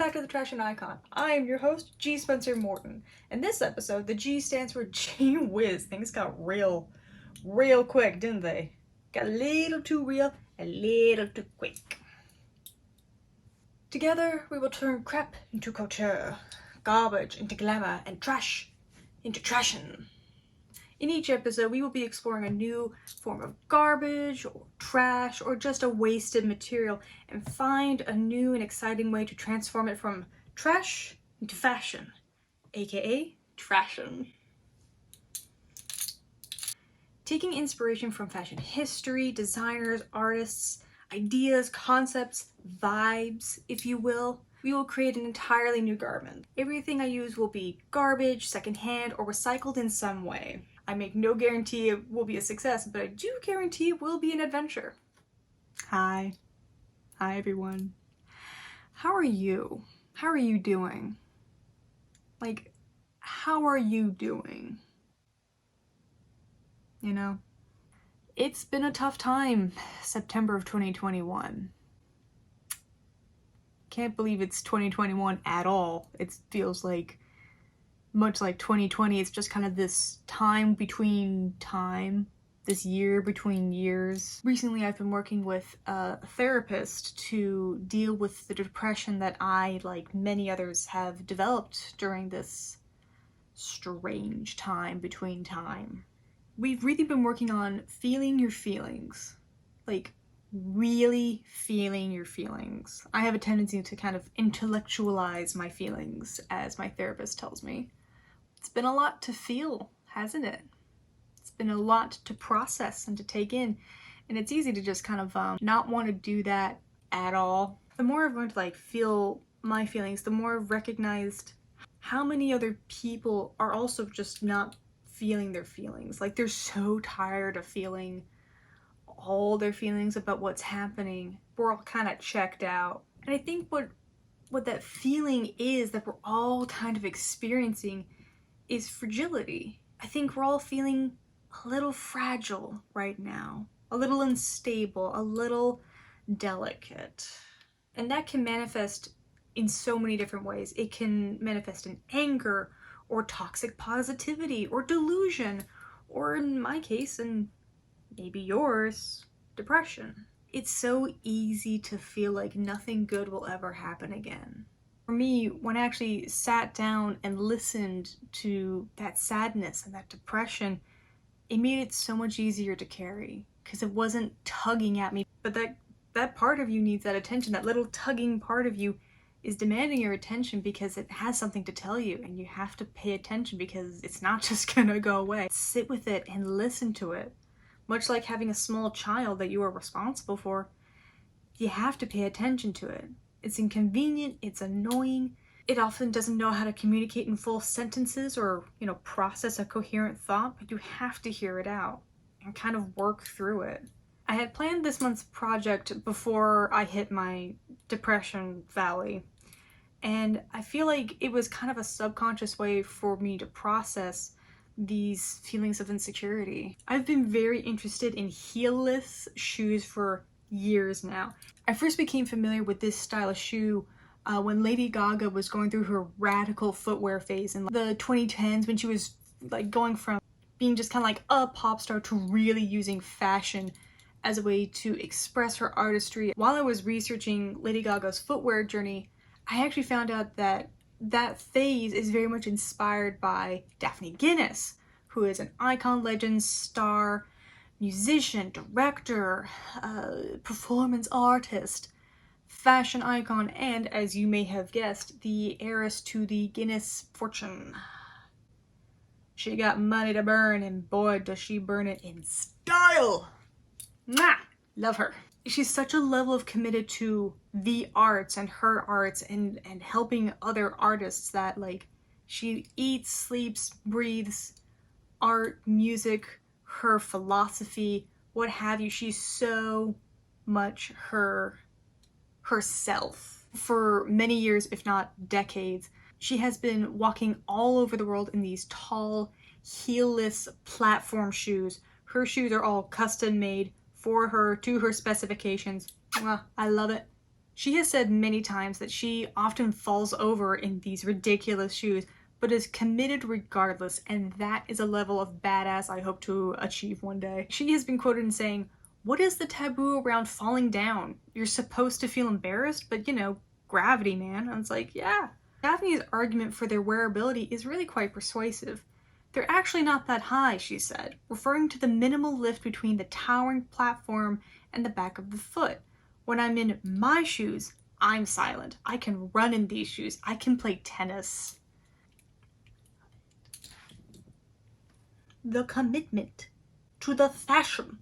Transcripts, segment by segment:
back to the Trashion Icon. I am your host, G. Spencer Morton. In this episode, the G stands for Gee Whiz. Things got real quick, didn't they? Got a little too real, a little too quick. Together, we will turn crap into culture, garbage into glamour, and trash into trashion. In each episode, we will be exploring a new form of garbage or trash or just a wasted material and find a new and exciting way to transform it from trash into fashion, aka Trashion. Taking inspiration from fashion history, designers, artists, ideas, concepts, vibes, if you will, we will create an entirely new garment. Everything I use will be garbage, secondhand, or recycled in some way. I make no guarantee it will be a success, but I do guarantee it will be an adventure. Hi everyone. How are you? How are you doing? Like, how are you doing? You know, it's been a tough time, September of 2021. Can't believe it's 2021 at all. It feels like, much like 2020, it's just kind of this time between time, this year between years. Recently, I've been working with a therapist to deal with the depression that I, like many others, have developed during this strange time between time. We've really been working on feeling your feelings, like really feeling your feelings. I have a tendency to kind of intellectualize my feelings, as my therapist tells me. It's been a lot to feel, hasn't it? It's been a lot to process and to take in, and it's easy to just kind of not want to do that at all. The more I've learned to like feel my feelings, the more I've recognized how many other people are also just not feeling their feelings. Like, they're so tired of feeling all their feelings about what's happening. We're all kind of checked out. And I think what that feeling is that we're all kind of experiencing is fragility. I think we're all feeling a little fragile right now, a little unstable, a little delicate. And that can manifest in so many different ways. It can manifest in anger, or toxic positivity, or delusion, or in my case, and maybe yours, depression. It's so easy to feel like nothing good will ever happen again. For me, when I actually sat down and listened to that sadness and that depression, it made it so much easier to carry, because it wasn't tugging at me. But that part of you needs that attention. That little tugging part of you is demanding your attention because it has something to tell you, and you have to pay attention because it's not just gonna go away. Sit with it and listen to it. Much like having a small child that you are responsible for, you have to pay attention to it. It's inconvenient, it's annoying, it often doesn't know how to communicate in full sentences or, process a coherent thought, but you have to hear it out and kind of work through it. I had planned this month's project before I hit my depression valley, and I feel like it was kind of a subconscious way for me to process these feelings of insecurity. I've been very interested in heelless shoes for years now. I first became familiar with this style of shoe when Lady Gaga was going through her radical footwear phase in the 2010s, when she was like going from being just kind of like a pop star to really using fashion as a way to express her artistry. While I was researching Lady Gaga's footwear journey, I actually found out that phase is very much inspired by Daphne Guinness, who is an icon, legend, star, musician, director, performance artist, fashion icon, and, as you may have guessed, the heiress to the Guinness fortune. She got money to burn, and boy does she burn it in style! Mwah! Love her. She's such a level of committed to the arts and her arts and helping other artists that, like, she eats, sleeps, breathes art, music, her philosophy, what have you. She's so much herself. For many years, if not decades, she has been walking all over the world in these tall, heelless platform shoes. Her shoes are all custom made for her, to her specifications. I love it. She has said many times that she often falls over in these ridiculous shoes, but is committed regardless, and that is a level of badass I hope to achieve one day. She has been quoted in saying, "What is the taboo around falling down? You're supposed to feel embarrassed, but you know, gravity, man." And it's like, yeah. Daphne's argument for their wearability is really quite persuasive. "They're actually not that high," she said, referring to the minimal lift between the towering platform and the back of the foot. "When I'm in my shoes, I'm silent. I can run in these shoes. I can play tennis." The commitment to the fashion.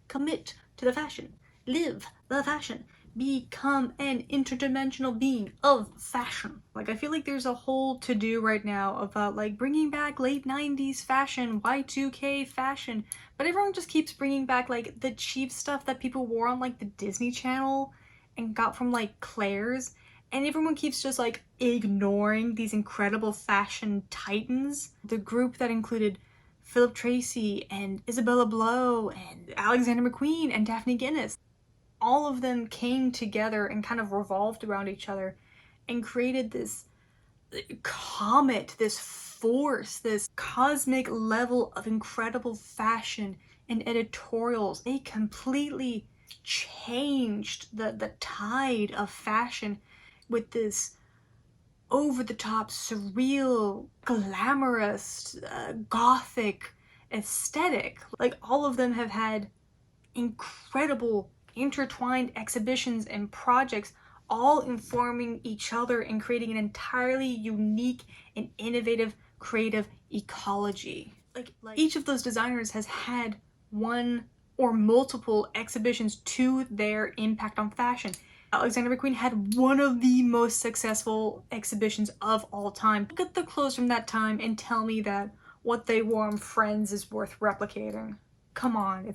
Commit to the fashion. Live the fashion. Become an interdimensional being of fashion. Like, I feel like there's a whole to-do right now about like bringing back late 90s fashion, Y2K fashion, but everyone just keeps bringing back like the cheap stuff that people wore on like the Disney Channel and got from like Claire's, and everyone keeps just like ignoring these incredible fashion titans. The group that included Philip Tracy and Isabella Blow and Alexander McQueen and Daphne Guinness. All of them came together and kind of revolved around each other and created this comet, this force, this cosmic level of incredible fashion and editorials. They completely changed the tide of fashion with this over-the-top, surreal, glamorous, gothic aesthetic. Like, all of them have had incredible intertwined exhibitions and projects, all informing each other and creating an entirely unique and innovative creative ecology. Like each of those designers has had one or multiple exhibitions to their impact on fashion. Alexander McQueen had one of the most successful exhibitions of all time. Look at the clothes from that time and tell me that what they wore on Friends is worth replicating. Come on,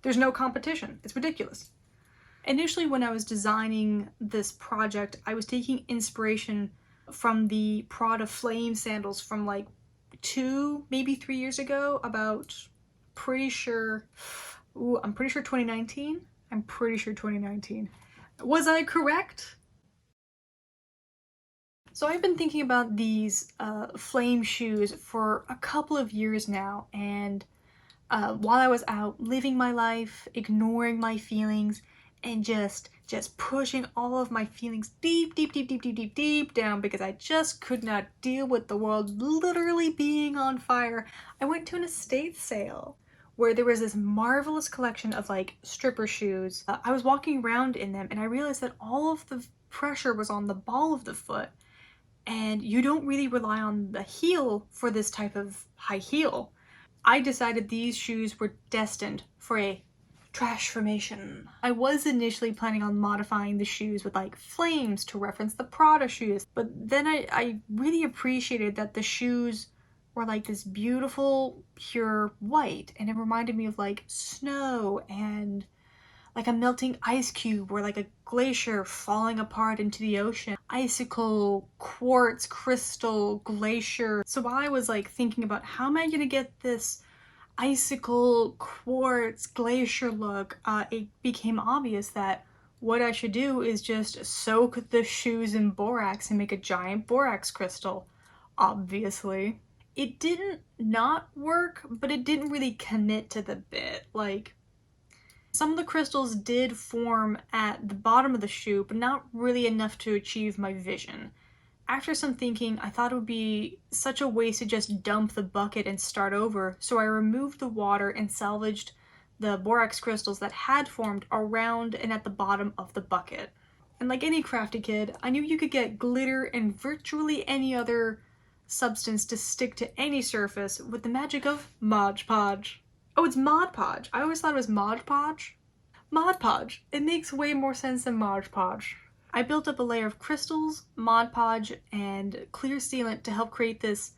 there's no competition. It's ridiculous. Initially, when I was designing this project, I was taking inspiration from the Prada Flame sandals from like 2, maybe 3 years ago, about I'm pretty sure 2019. I'm pretty sure 2019. Was I correct? So I've been thinking about these flame shoes for a couple of years now, and while I was out living my life, ignoring my feelings, and just pushing all of my feelings deep down because I just could not deal with the world literally being on fire, I went to an estate sale where there was this marvelous collection of like stripper shoes. I was walking around in them and I realized that all of the pressure was on the ball of the foot, and you don't really rely on the heel for this type of high heel. I decided these shoes were destined for a transformation. I was initially planning on modifying the shoes with like flames to reference the Prada shoes, but then I really appreciated that the shoes were like this beautiful, pure white, and it reminded me of like snow and like a melting ice cube or like a glacier falling apart into the ocean. Icicle, quartz, crystal, glacier. So while I was like thinking about how am I gonna get this icicle, quartz, glacier look, it became obvious that what I should do is just soak the shoes in borax and make a giant borax crystal, obviously. It didn't not work, but it didn't really commit to the bit. Like, some of the crystals did form at the bottom of the shoe, but not really enough to achieve my vision. After some thinking, I thought it would be such a waste to just dump the bucket and start over, so I removed the water and salvaged the borax crystals that had formed around and at the bottom of the bucket. And like any crafty kid, I knew you could get glitter and virtually any other substance to stick to any surface with the magic of Mod Podge. Oh, it's Mod Podge. I always thought it was Mod Podge. Mod Podge. It makes way more sense than Mod Podge. I built up a layer of crystals, Mod Podge, and clear sealant to help create this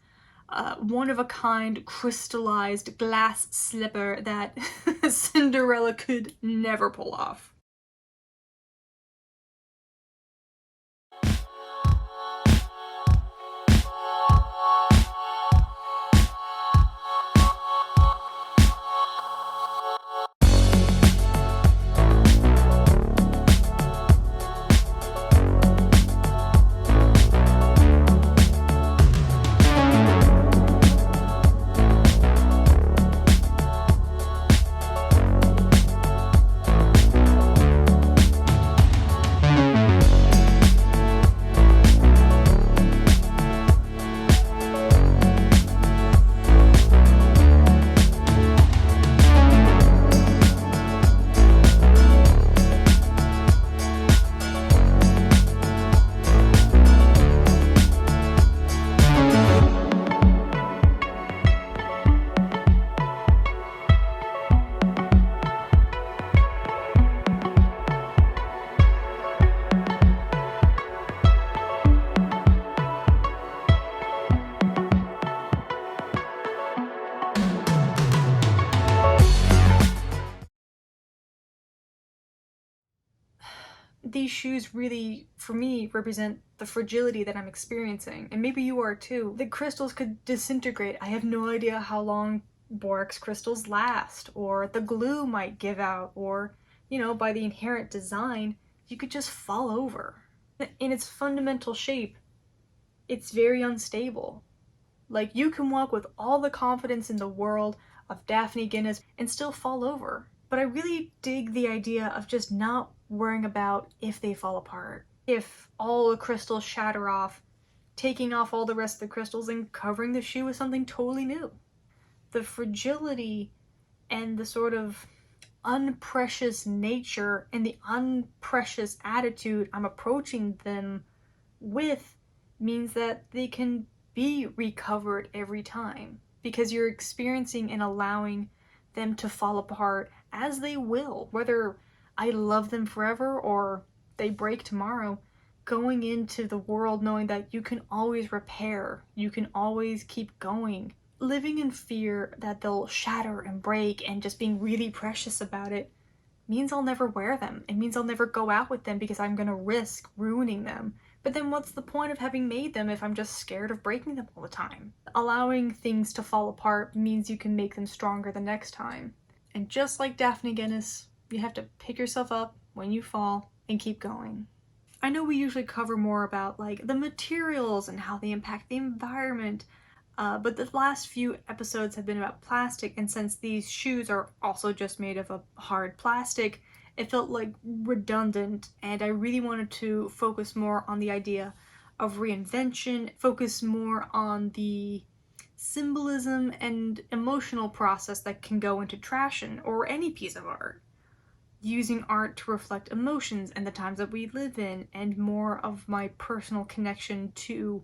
one-of-a-kind crystallized glass slipper that Cinderella could never pull off. these shoes really, for me, represent the fragility that I'm experiencing, and maybe you are too. The crystals could disintegrate. I have no idea how long borax crystals last, or the glue might give out, or, you know, by the inherent design, you could just fall over. In its fundamental shape, it's very unstable. Like, you can walk with all the confidence in the world of Daphne Guinness and still fall over. But I really dig the idea of just not worrying about if they fall apart. If all the crystals shatter off, taking off all the rest of the crystals and covering the shoe with something totally new. The fragility and the sort of unprecious nature and the unprecious attitude I'm approaching them with means that they can be recovered every time, because you're experiencing and allowing them to fall apart as they will, whether I love them forever or they break tomorrow. Going into the world knowing that you can always repair, you can always keep going. Living in fear that they'll shatter and break and just being really precious about it means I'll never wear them. It means I'll never go out with them because I'm gonna risk ruining them. But then what's the point of having made them if I'm just scared of breaking them all the time? Allowing things to fall apart means you can make them stronger the next time. And just like Daphne Guinness, you have to pick yourself up when you fall and keep going. I know we usually cover more about like the materials and how they impact the environment, but the last few episodes have been about plastic, and since these shoes are also just made of a hard plastic, it felt like redundant, and I really wanted to focus more on the idea of reinvention, focus more on the symbolism and emotional process that can go into Trashion or any piece of art. Using art to reflect emotions and the times that we live in, and more of my personal connection to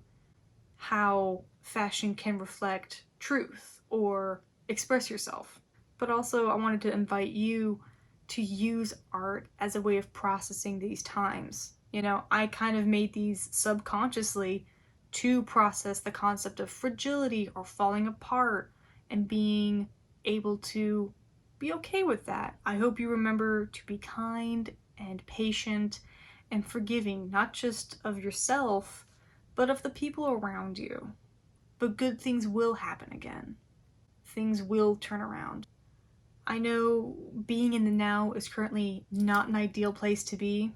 how fashion can reflect truth or express yourself. But also I wanted to invite you to use art as a way of processing these times. You know, I kind of made these subconsciously to process the concept of fragility or falling apart and being able to be okay with that. I hope you remember to be kind and patient and forgiving, not just of yourself, but of the people around you. But good things will happen again. Things will turn around. I know being in the now is currently not an ideal place to be,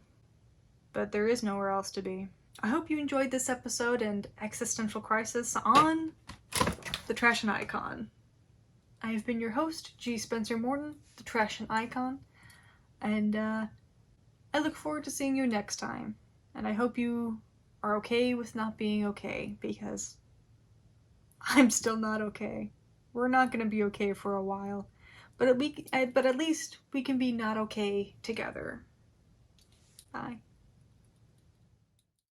but there is nowhere else to be. I hope you enjoyed this episode and existential crisis on the Trashion Icon. I have been your host, G. Spencer Morton, the Trashion Icon, and I look forward to seeing you next time. And I hope you are okay with not being okay, because I'm still not okay. We're not gonna be okay for a while, but at least we can be not okay together. Bye.